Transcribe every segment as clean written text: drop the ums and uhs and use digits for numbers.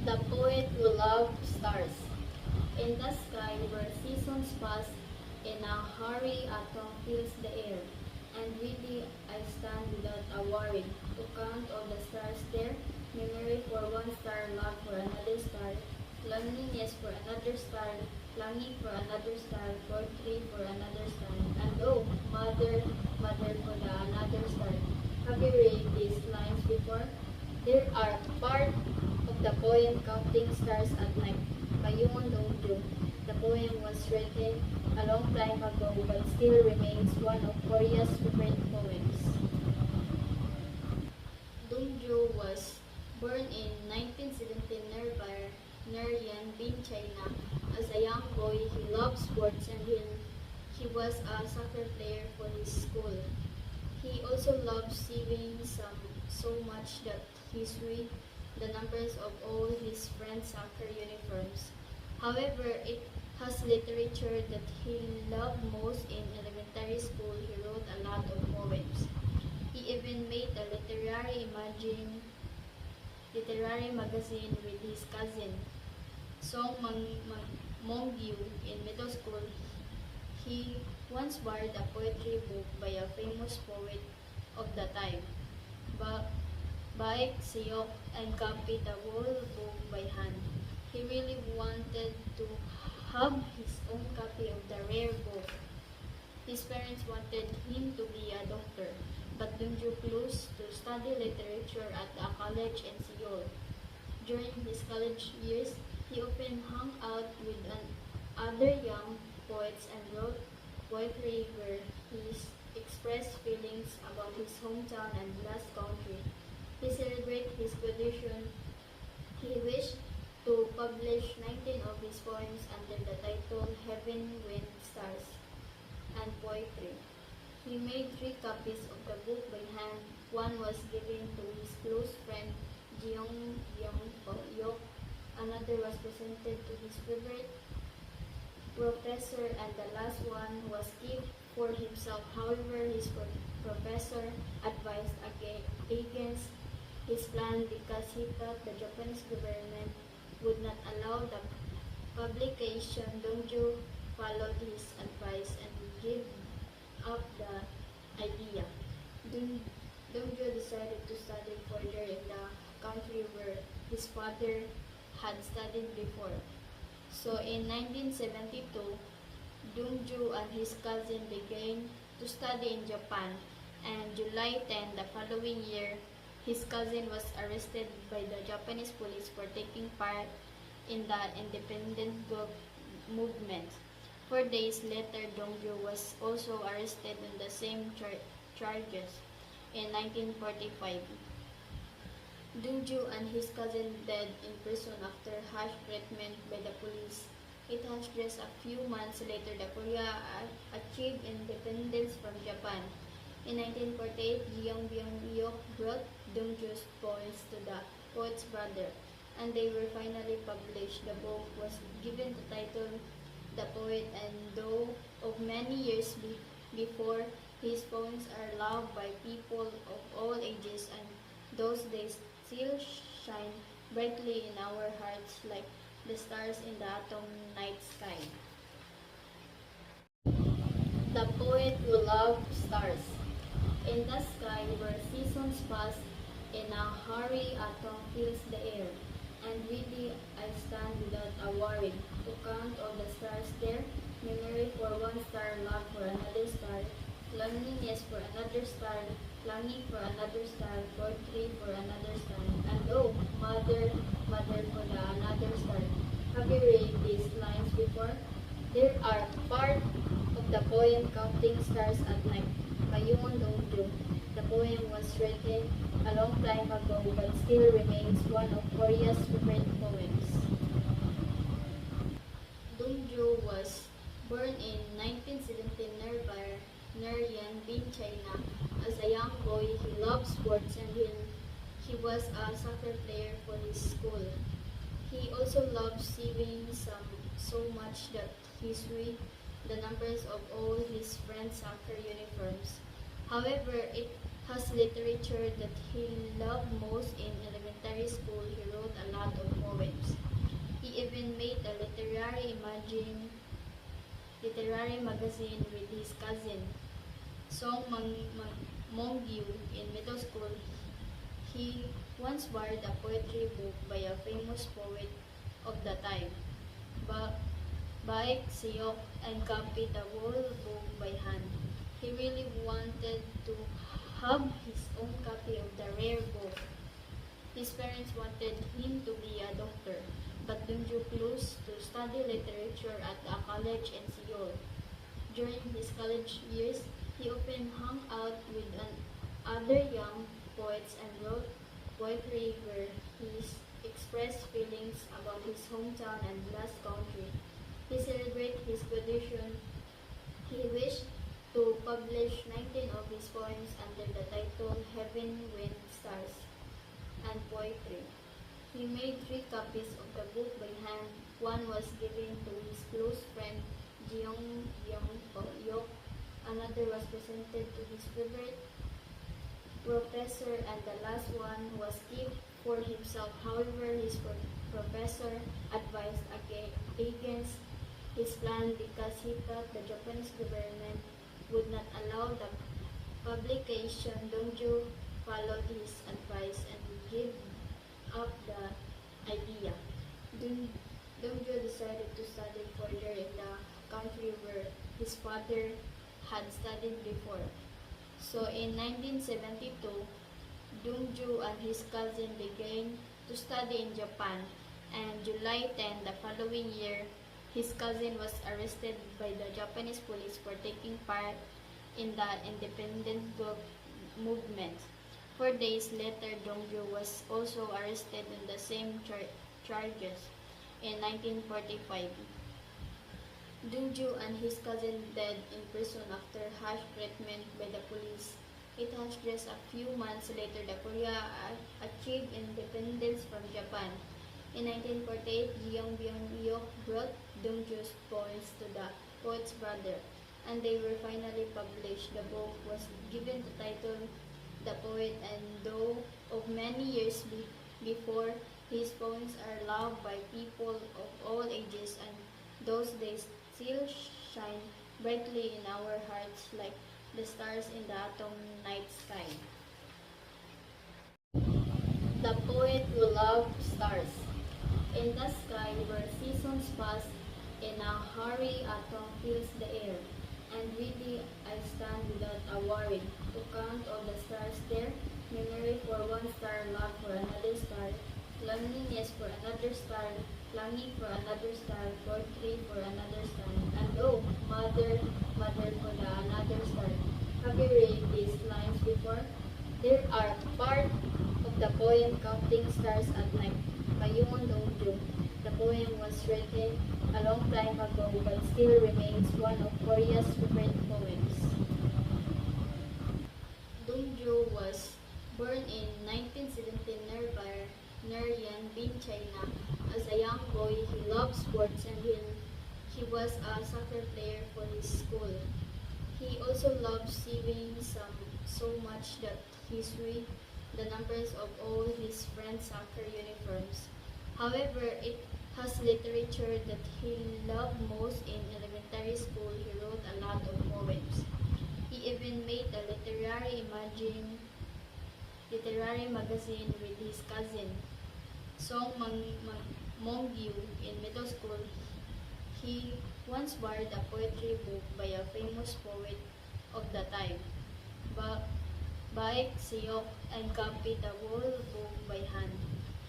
The poet who loved stars. In the sky where seasons pass, in a hurry autumn fills the air. And really I stand without a worry, to count all the stars there, memory for one star, love for another star, loneliness for another star, longing for another star, poetry for another star, and oh, mother, mother for the another star. Have you read these lines before? There are part of the poem Counting Stars at Night by Yun Dongju. The poem was written a long time ago but still remains one of Korea's favorite poems. Dongju was born in 1917 near Yanbin, China. As a young boy, he loved sports and he was a soccer player for his school. He also loved sewing so much that he sewed the numbers of all his friends' soccer uniforms. However, it has literature that he loved most. In elementary school. He wrote a lot of poems. He even made a literary magazine with his cousin, Song Mongyu. In middle school, he once borrowed a poetry book by a famous poet of the time, Baek Seok, and copied the whole book by hand. He really wanted to have his own copy of the rare book. His parents wanted him to be a doctor, but Dongju chose to study literature at a college in Seoul. During his college years, he often hung out with other young poets and wrote poetry where he expressed feelings about his hometown and lost country. To celebrate his graduation, he wished to publish 19 of his poems under the title Heaven, Wind, Stars, and Poetry. He made 3 copies of the book by hand. One was given to his close friend Jeong Yok. Another was presented to his favorite professor, and the last one was kept for himself. However, his professor advised against his plan because he thought the Japanese government would not allow the publication. Dongju followed his advice and gave up the idea. Dongju decided to study further in the country where his father had studied before. So in 1972, Dongju and his cousin began to study in Japan, and July 10 the following year, his cousin was arrested by the Japanese police for taking part in the independent movement. 4 days later, Dongju was also arrested on the same charges. In 1945, Dongju and his cousin died in prison after harsh treatment by the police. It was just a few months later that Korea achieved independence from Japan. In 1948, Jeong Byung-yok brought Dongju's poems to the poet's brother, and they were finally published. The book was given the title The Poet, and though of many years before, his poems are loved by people of all ages, and those days still shine brightly in our hearts like the stars in the autumn night sky. The poet who loved stars. In the sky where seasons pass, in a hurry autumn fills the air. And really I stand without a worry, to count all the stars there, memory for one star, love for another star, loneliness for another star, longing for another star, poetry for another star, and oh, mother, mother for the another star. Have you read these lines before? There are part of the poem Counting Stars at Night by Yun Dongju. The poem was written a long time ago but still remains one of Korea's favorite poems. Dongju was born in 1917 near Yanbin, China. As a young boy, he loved sports and he was a soccer player for his school. He also loved sewing so much that he sewed the numbers of all his friends' soccer uniforms. However, it has literature that he loved most. In elementary school, he wrote a lot of poems. literary magazine with his cousin, Song Mongyu, in middle school. He once borrowed a poetry book by a famous poet of the time, Ba- Baek Siyok, and copied the whole book by hand. He really wanted to have his own copy of the rare book. His parents wanted him to be a doctor, but Dongju chose to study literature at a college in Seoul. During his college years, he often hung out with other young poets and wrote poetry where he expressed feelings about his hometown and lost country. He celebrated his graduation. He wished to publish 19 of his poems under the title Heaven, Wind, Stars, and Poetry. He made 3 copies of the book by hand. One was given to his close friend Jeong Byung-yok. Another was presented to his favorite professor, and the last one was kept for himself. However, his professor advised against his plan because he thought the Japanese government would not allow the publication. Dongju followed his advice and gave up the idea. Dongju decided to study further in the country where his father had studied before. So in 1972, Dongju and his cousin began to study in Japan, and July 10 the following year, his cousin was arrested by the Japanese police for taking part in the independent movement. 4 days later, Dongju was also arrested on the same charges. In 1945, Dongju and his cousin died in prison after harsh treatment by the police. It was just a few months later that Korea achieved independence from Japan. In 1948, Jeong Byung-yok brought Dongju's poems to the poet's brother, and they were finally published. The book was given the title The Poet, and though of many years before, his poems are loved by people of all ages, and those days still shine brightly in our hearts like the stars in the autumn night sky. The poet who loved stars. In the sky where seasons pass, in a hurry autumn fills the air, and really I stand without a worry to count all the stars there, memory for one star, love for another star, loneliness for another star, longing for another star, poetry for another star, and oh, mother, mother for the another star. Have you read these lines before? There are part of the poem Counting Stars at Night by Yoon Dong-ju. The poem was written a long time ago but still remains one of Korea's favorite poems. Dong-ju was born in 1917 near Yanbin, China. As a young boy, he loved sports and he was a soccer player for his school. He also loved sewing so much that he sewed the numbers of all his friends' soccer uniforms. However, it has literature that he loved most. In elementary school, he wrote a lot of poems. He even made a literary magazine with his cousin, Song Mongyu, in middle school. He once borrowed a poetry book by a famous poet of the time, Baek Siyok, and copied the whole book by hand.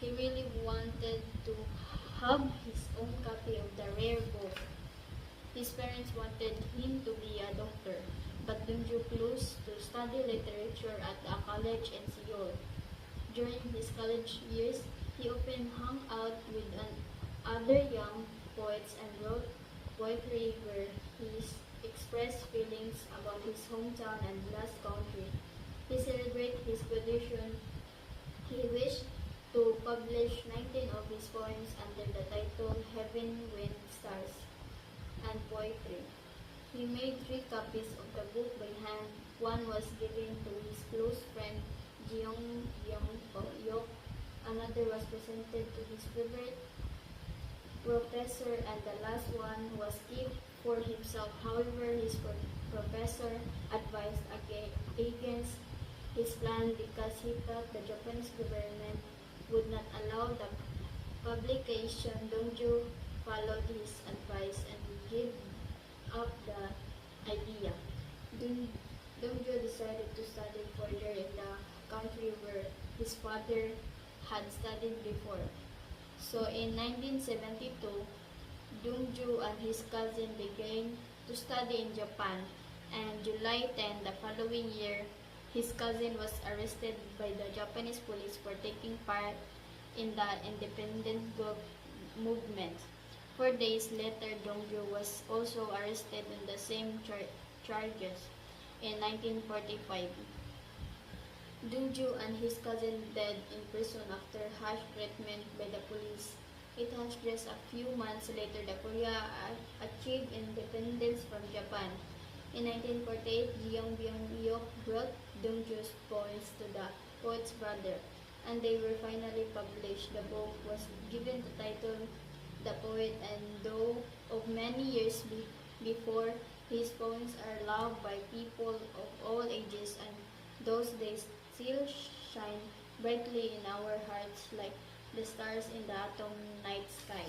He really wanted to have his own copy of the rare book. His parents wanted him to be a doctor, but Dongju chose to study literature at a college in Seoul. During his college years, he often hung out with other young poets and wrote poetry where he expressed feelings about his hometown and lost country. He celebrated his graduation. He wished to publish 19 of his poems under the title Heaven, Wind, Stars, and Poetry. He made 3 copies of the book by hand. One was given to his close friend Jeong Byung-yok. Another was presented to his favorite professor, and the last one was kept for himself. However, his professor advised against his plan because he thought the Japanese government would not allow the publication. Dongju followed his advice and gave up the idea. Dong- Dongju decided to study further in the country where his father had studied before. So in 1972, Dongju and his cousin began to study in Japan, and July 10 the following year, his cousin was arrested by the Japanese police for taking part in the independent movement. 4 days later, Dongju was also arrested on the same charges. In 1945, Dongju and his cousin died in prison after harsh treatment by the police. It was just a few months later that Korea achieved independence from Japan. In 1948, Jeong Byung-yok brought Dongju's poems to the poet's brother, and they were finally published. The book was given the title The Poet, and though of many years before, his poems are loved by people of all ages, and those days still shine brightly in our hearts like the stars in the autumn night sky.